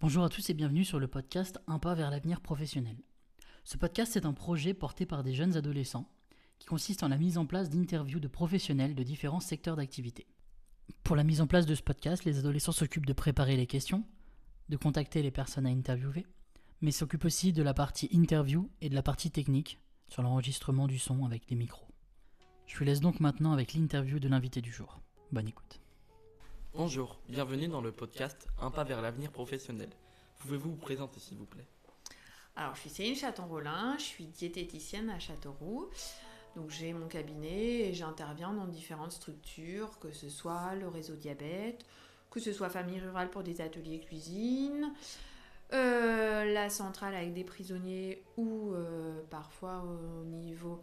Bonjour à tous et bienvenue sur le podcast Un pas vers l'avenir professionnel. Ce podcast est un projet porté par des jeunes adolescents qui consiste en la mise en place d'interviews de professionnels de différents secteurs d'activité. Pour la mise en place de ce podcast, les adolescents s'occupent de préparer les questions, de contacter les personnes à interviewer, mais s'occupent aussi de la partie interview et de la partie technique sur l'enregistrement du son avec les micros. Je vous laisse donc maintenant avec l'interview de l'invité du jour. Bonne écoute. Bonjour, bienvenue dans le podcast Un pas vers l'avenir professionnel. Pouvez-vous vous présenter s'il vous plaît? Alors, je suis Céline Chaton-Rollin, je suis diététicienne à Châteauroux. Donc, j'ai mon cabinet et j'interviens dans différentes structures, que ce soit le réseau diabète, que ce soit famille rurale pour des ateliers cuisine, la centrale avec des prisonniers ou parfois au niveau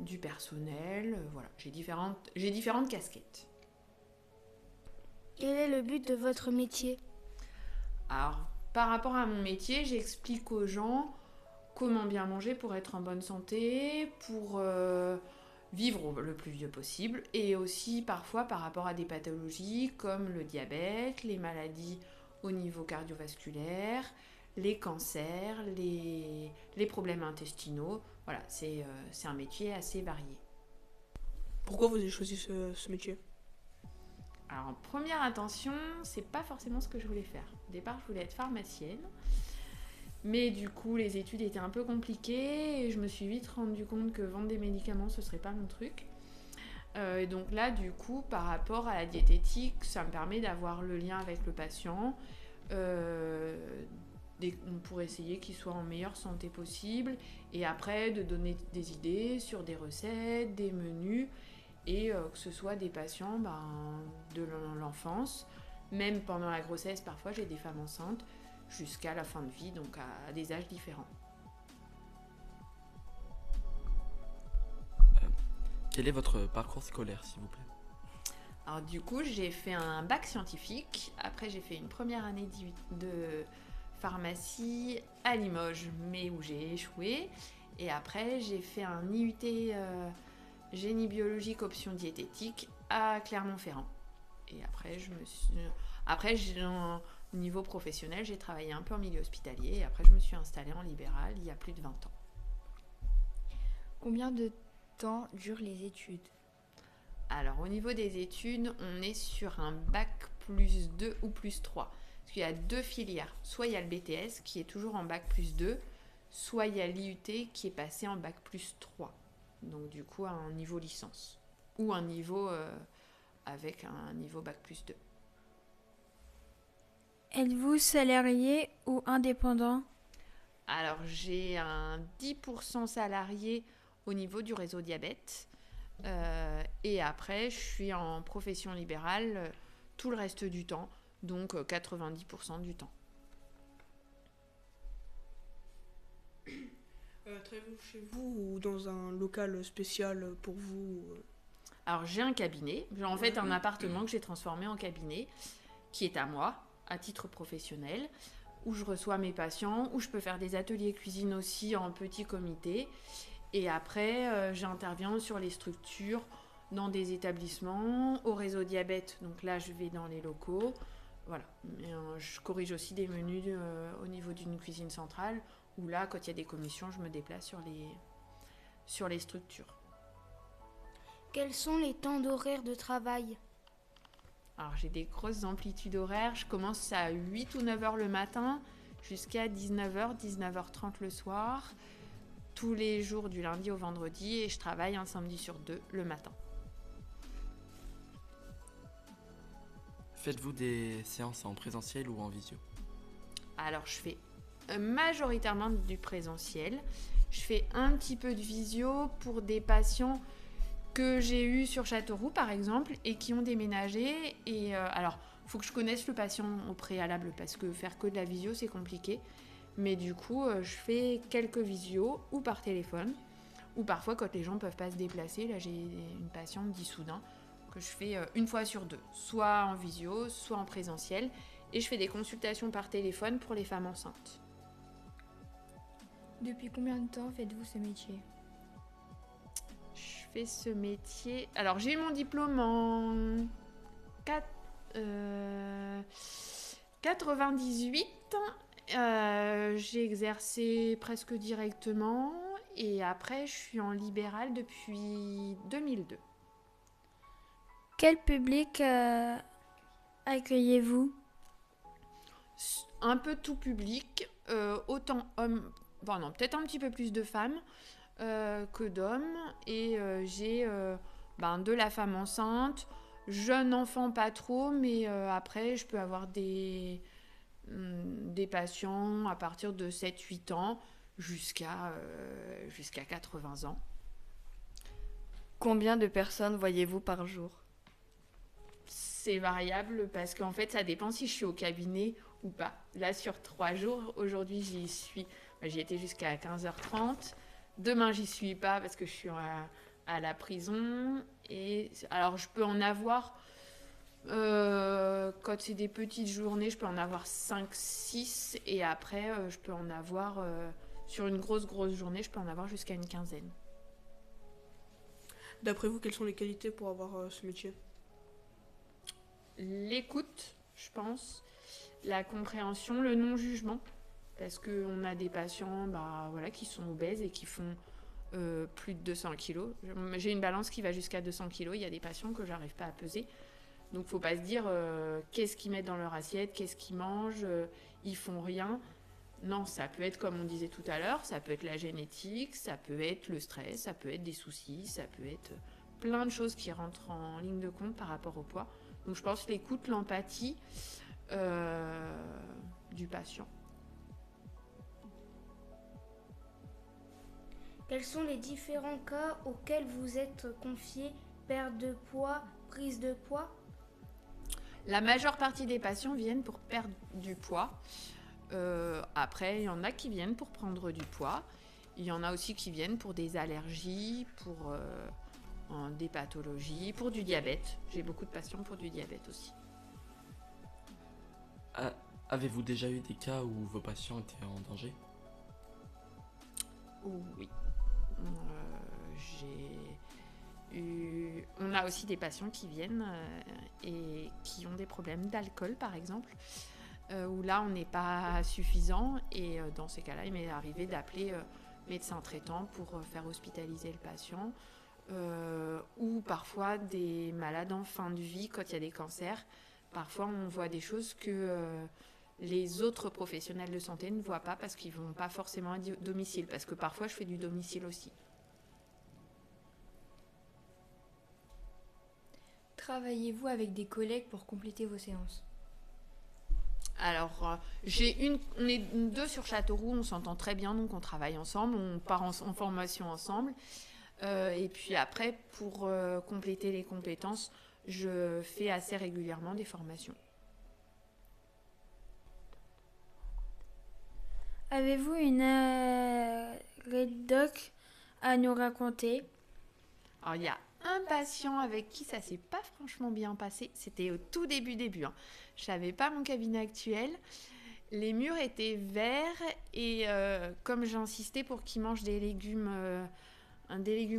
du personnel. Voilà, j'ai différentes casquettes. Quel est le but de votre métier? Alors, par rapport à mon métier, j'explique aux gens comment bien manger pour être en bonne santé, pour vivre le plus vieux possible, et aussi parfois par rapport à des pathologies comme le diabète, les maladies au niveau cardiovasculaire, les cancers, les problèmes intestinaux. Voilà, c'est un métier assez varié. Pourquoi vous avez choisi ce métier? Alors, en première intention, c'est pas forcément ce que je voulais faire. Au départ, je voulais être pharmacienne. Mais du coup, les études étaient un peu compliquées et je me suis vite rendu compte que vendre des médicaments, ce serait pas mon truc. Et donc là, du coup, par rapport à la diététique, ça me permet d'avoir le lien avec le patient pour essayer qu'il soit en meilleure santé possible et après de donner des idées sur des recettes, des menus et que ce soit des patients de l'enfance, même pendant la grossesse, parfois j'ai des femmes enceintes, jusqu'à la fin de vie, donc à des âges différents. Quel est votre parcours scolaire s'il vous plaît? Alors du coup, j'ai fait un bac scientifique, après j'ai fait une première année de pharmacie à Limoges, mais où j'ai échoué, et après j'ai fait un IUT génie biologique option diététique à Clermont-Ferrand. Et après, au niveau professionnel, j'ai travaillé un peu en milieu hospitalier et après je me suis installée en libéral il y a plus de 20 ans. Combien de temps durent les études? Alors au niveau des études, on est sur un bac plus 2 ou plus 3. Parce qu'il y a deux filières. Soit il y a le BTS qui est toujours en bac plus 2, soit il y a l'IUT qui est passé en bac plus 3. Donc du coup à un niveau licence. Ou un niveau avec un niveau bac plus 2. Êtes-vous salarié ou indépendant? Alors j'ai un 10% salarié au niveau du réseau diabète. Et après je suis en profession libérale tout le reste du temps. Donc 90% du temps. Travaillez-vous chez vous ou dans un local spécial pour vous? Alors j'ai un cabinet, en fait un appartement que j'ai transformé en cabinet qui est à moi, à titre professionnel, où je reçois mes patients, où je peux faire des ateliers cuisine aussi en petit comité. Et après j'interviens sur les structures, dans des établissements, au réseau diabète, donc là je vais dans les locaux. Voilà, je corrige aussi des menus au niveau d'une cuisine centrale, où là, quand il y a des commissions, je me déplace sur les structures. Quels sont les temps d'horaire de travail? Alors, j'ai des grosses amplitudes horaires. Je commence à 8 ou 9 heures le matin, jusqu'à 19h, 19h30 le soir, tous les jours du lundi au vendredi, et je travaille un samedi sur 2 le matin. Faites-vous des séances en présentiel ou en visio? Alors, je fais majoritairement du présentiel. Je fais un petit peu de visio pour des patients que j'ai eus sur Châteauroux, par exemple, et qui ont déménagé. Et alors, il faut que je connaisse le patient au préalable, parce que faire que de la visio, c'est compliqué. Mais du coup, je fais quelques visios, ou par téléphone, ou parfois, quand les gens ne peuvent pas se déplacer. Là, j'ai une patiente d'Issoudun que je fais une fois sur 2, soit en visio, soit en présentiel. Et je fais des consultations par téléphone pour les femmes enceintes. Depuis combien de temps faites-vous ce métier? Je fais ce métier... Alors, j'ai eu mon diplôme 98, j'ai exercé presque directement et après je suis en libéral depuis 2002. Quel public accueillez-vous? Un peu tout public, autant hommes, bon non, peut-être un petit peu plus de femmes que d'hommes. Et j'ai de la femme enceinte, jeune enfant pas trop, mais après je peux avoir des patients à partir de 7-8 ans jusqu'à 80 ans. Combien de personnes voyez-vous par jour? C'est variable parce qu'en fait, ça dépend si je suis au cabinet ou pas. Là, sur 3 jours, aujourd'hui, j'y étais jusqu'à 15h30. Demain, j'y suis pas parce que je suis à la prison. Et alors, je peux en avoir, quand c'est des petites journées, je peux en avoir 5-6. Et après, je peux en avoir, sur une grosse journée, je peux en avoir jusqu'à une quinzaine. D'après vous, quelles sont les qualités pour avoir ce métier? L'écoute, je pense, la compréhension, le non-jugement, parce qu'on a des patients qui sont obèses et qui font plus de 200 kilos. J'ai une balance qui va jusqu'à 200 kilos, il y a des patients que j'arrive pas à peser. Donc il ne faut pas se dire qu'est-ce qu'ils mettent dans leur assiette, qu'est-ce qu'ils mangent, ils font rien. Non, ça peut être, comme on disait tout à l'heure, ça peut être la génétique, ça peut être le stress, ça peut être des soucis, ça peut être plein de choses qui rentrent en ligne de compte par rapport au poids. Donc je pense l'écoute, l'empathie du patient. Quels sont les différents cas auxquels vous êtes confié? Perte de poids, prise de poids? La majeure partie des patients viennent pour perdre du poids. Après, il y en a qui viennent pour prendre du poids. Il y en a aussi qui viennent pour des allergies, pour des pathologies, pour du diabète. J'ai beaucoup de patients pour du diabète aussi. Avez-vous déjà eu des cas où vos patients étaient en danger? Oui. On a aussi des patients qui viennent et qui ont des problèmes d'alcool, par exemple, où là, on n'est pas suffisant. Et dans ces cas-là, il m'est arrivé d'appeler médecin traitant pour faire hospitaliser le patient. Ou parfois des malades en fin de vie, quand il y a des cancers. Parfois, on voit des choses que les autres professionnels de santé ne voient pas parce qu'ils ne vont pas forcément à domicile. Parce que parfois, je fais du domicile aussi. Travaillez-vous avec des collègues pour compléter vos séances? Alors, on est 2 sur Châteauroux, on s'entend très bien, donc on travaille ensemble, on part en formation ensemble. Et puis après, pour compléter les compétences, je fais assez régulièrement des formations. Avez-vous une anecdote à nous raconter? Alors, il y a un patient avec qui ça s'est pas franchement bien passé. C'était au tout début. Je n'avais pas mon cabinet actuel. Les murs étaient verts et comme j'insistais pour qu'il mange des légumes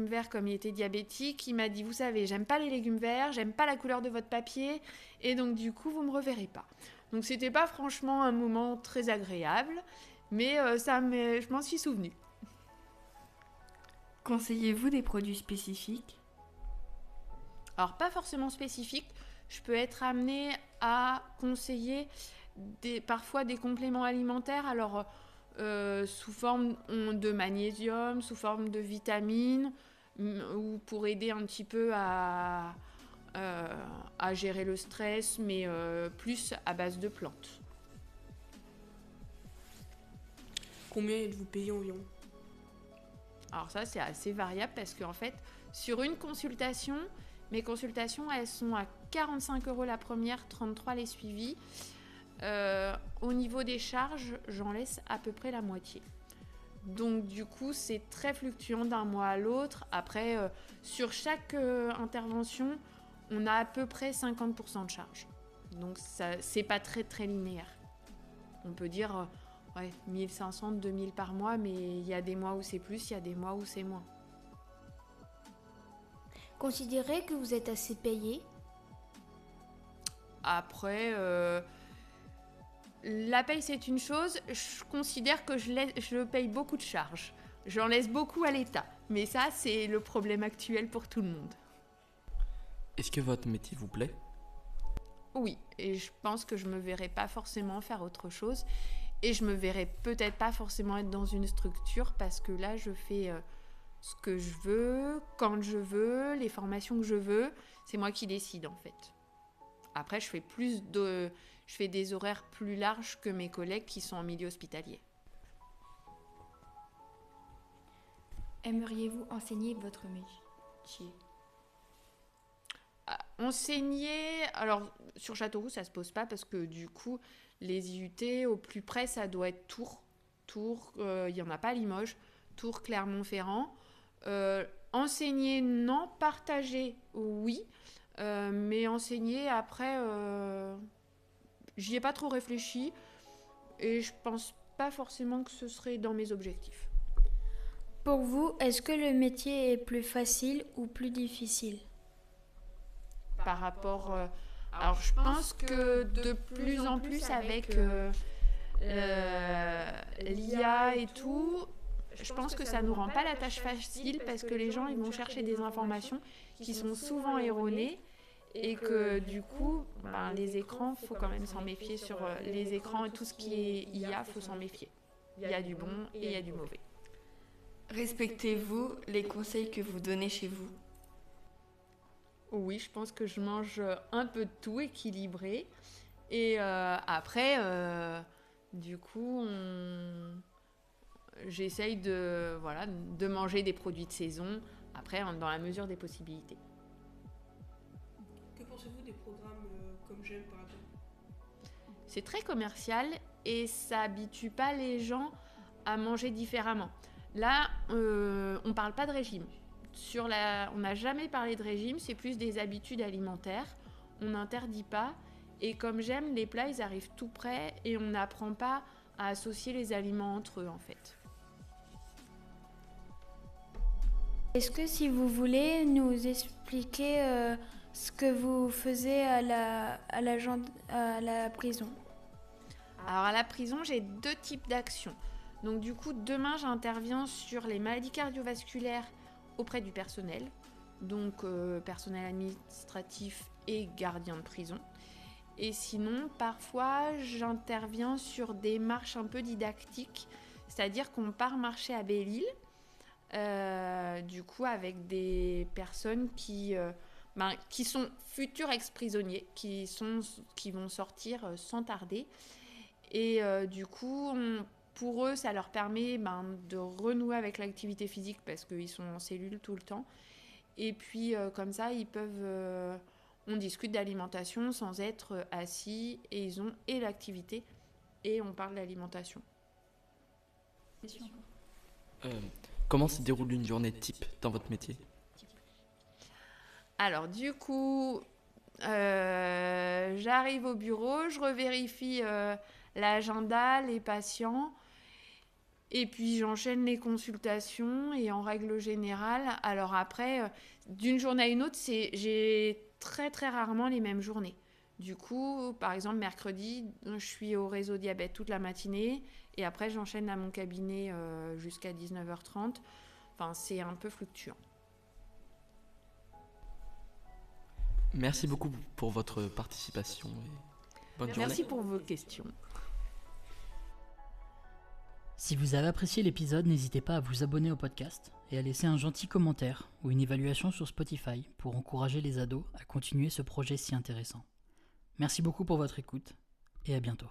verts comme il était diabétique, il m'a dit, vous savez, j'aime pas les légumes verts, j'aime pas la couleur de votre papier et donc du coup, vous me reverrez pas. Donc c'était pas franchement un moment très agréable, mais je m'en suis souvenue. Conseillez-vous des produits spécifiques? Alors, pas forcément spécifiques. Je peux être amenée à conseiller parfois des compléments alimentaires, alors sous forme de magnésium, sous forme de vitamines, ou pour aider un petit peu à gérer le stress, mais plus à base de plantes. Combien êtes-vous payé environ? Alors ça, c'est assez variable parce qu'en fait, sur une consultation, mes consultations, elles sont à 45 € la première, 33 les suivis. Au niveau des charges, j'en laisse à peu près la moitié. Donc du coup, c'est très fluctuant d'un mois à l'autre. Après, sur chaque intervention, on a à peu près 50% de charge. Donc ça, c'est pas très très linéaire. On peut dire 1500, 2000 par mois, mais il y a des mois où c'est plus, il y a des mois où c'est moins. Considérez que vous êtes assez payé? Après, la paye c'est une chose, je considère que je paye beaucoup de charges. J'en laisse beaucoup à l'État. Mais ça, c'est le problème actuel pour tout le monde. Est-ce que votre métier vous plaît ? Oui, et je pense que je me verrai pas forcément faire autre chose. Et je me verrai peut-être pas forcément être dans une structure parce que là, je fais ce que je veux, quand je veux, les formations que je veux. C'est moi qui décide en fait. Après, je fais des horaires plus larges que mes collègues qui sont en milieu hospitalier. Aimeriez-vous enseigner votre métier ? Enseigner, alors sur Châteauroux ça se pose pas parce que du coup les IUT au plus près ça doit être Tours, il y en a pas à Limoges, Tours, Clermont-Ferrand. Enseigner non, partager oui, mais enseigner après j'y ai pas trop réfléchi et je pense pas forcément que ce serait dans mes objectifs. Pour vous, est-ce que le métier est plus facile ou plus difficile ? Par rapport... alors je pense que de plus en plus avec l'IA et tout, je pense que ça ne nous rend pas la tâche facile parce que les gens ils vont chercher des informations qui sont souvent erronées et que du coup, les écrans, il faut quand même s'en méfier sur les écrans et tout ce qui est IA, il faut s'en méfier. Il y a du bon et il y a du mauvais. Respectez-vous les conseils que vous donnez chez vous ? Oui, je pense que je mange un peu de tout, équilibré. Et après, du coup, j'essaye de manger des produits de saison, après, dans la mesure des possibilités. Que pensez-vous des programmes comme J'aime par exemple ? C'est très commercial et ça habitue pas les gens à manger différemment. Là, on parle pas de régime. On n'a jamais parlé de régime, c'est plus des habitudes alimentaires. On n'interdit pas. Et comme J'aime, les plats, ils arrivent tout prêts et on n'apprend pas à associer les aliments entre eux, en fait. Est-ce que si vous voulez nous expliquer ce que vous faisiez à la prison ? Alors à la prison, j'ai 2 types d'actions. Donc du coup, demain, j'interviens sur les maladies cardiovasculaires auprès du personnel, donc personnel administratif et gardien de prison. Et sinon, parfois, j'interviens sur des marches un peu didactiques, c'est-à-dire qu'on part marcher à Belle-Île, du coup avec des personnes qui sont futurs ex-prisonniers, qui vont sortir sans tarder. Et du coup, pour eux, ça leur permet de renouer avec l'activité physique parce qu'ils sont en cellule tout le temps. Et puis, comme ça, on discute d'alimentation sans être assis et ils ont et l'activité et on parle d'alimentation. Comment se déroule une journée type dans votre métier ? Alors, du coup, j'arrive au bureau, je revérifie l'agenda, les patients. Et puis j'enchaîne les consultations et en règle générale, alors après, d'une journée à une autre, j'ai très très rarement les mêmes journées. Du coup, par exemple, mercredi, je suis au réseau diabète toute la matinée et après j'enchaîne à mon cabinet jusqu'à 19h30. Enfin, c'est un peu fluctuant. Merci beaucoup pour votre participation et bonne journée. Merci pour vos questions. Si vous avez apprécié l'épisode, n'hésitez pas à vous abonner au podcast et à laisser un gentil commentaire ou une évaluation sur Spotify pour encourager les ados à continuer ce projet si intéressant. Merci beaucoup pour votre écoute et à bientôt.